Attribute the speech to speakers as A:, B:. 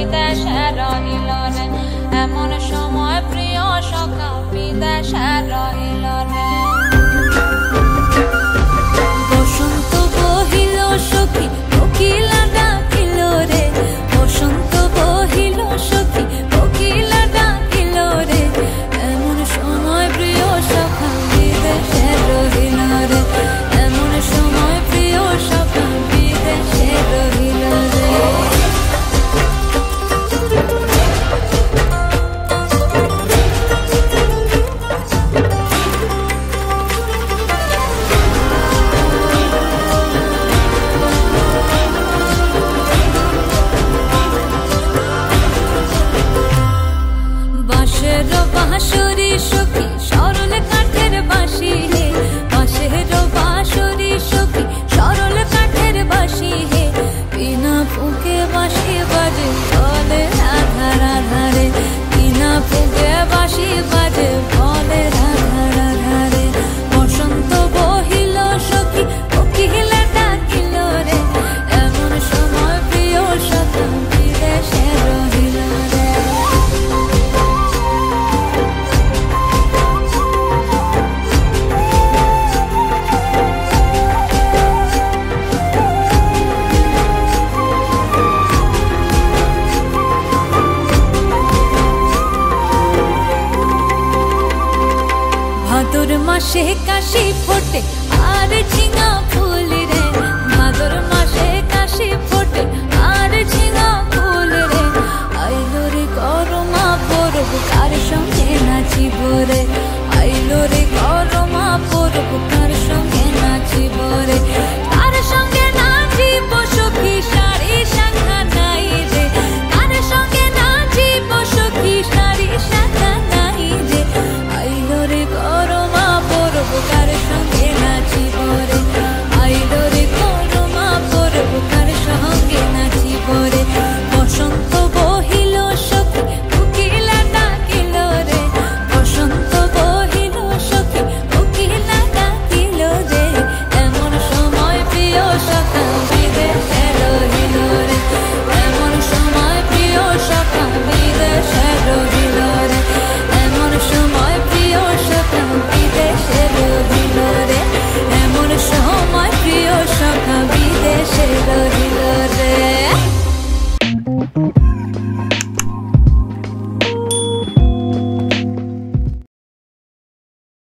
A: বিদেশে রহিল রে, এমন সময় প্রিয় সখা বিদেশে রহিল রে। বসন্ত বহিল সখী কোকিলা ডাকিল রে, বসন্ত বহিল সখী কোকিলা ডাকিল রে, এমন সময় প্রিয় সখা বিদেশে রহিল রে, এমন সময় প্রিয় সখা বিদেশে রহিল রে। বাঁশের বাঁশরি সখী সরল কাঠের বাঁশি হে, বাঁশের বাঁশরি সখী সরল কাঠের বাঁশি হে, বিনা ফুঁকে বাঁশি বাজে বলে রাধা রাধা রে, বিনা ফুঁকে বাঁশি বাজে বলে রাধা রাধা রে। বসন্ত বহিল সখী কোকিলা ডাকিল রে, এমন সময় প্রিয় সখা বিদেশে রহিল রে। ভাদর মাসে কাশি ফোটে আর ঝিঙা ফুল রে, ভাদর মাসে কাশি ফোটে আর ঝিঙা ফুল রে, আইলো রে করমা পরব কার সঙ্গে নাচিব রে, আইলো রে করমা পরব কার সঙ্গে নাচিব রে, কার সঙ্গে নাচিব সখী সারি শাখা নাই রে, কার সঙ্গে নাচিব সখী সারি শাখা নাই রে, আইলো রে করমা পরব কার সঙ্গে নাচিব রে, আইলো রে করমা পরব কার সঙ্গে নাচিব রে। বসন্ত বহিল সখী কোকিলা ডাকিল রে, বসন্ত বহিল সখী কোকিলা ডাকিল রে, এমন সময় প্রিয় সখা বিদেশে রহিল রে, এমন সময় প্রিয় সখা বিদেশে রহিল রে, এমন সময় প্রিয় সখা বিদেশে রহিল রে, এমন সময় প্রিয় সখা বিদেশে রহিল রে।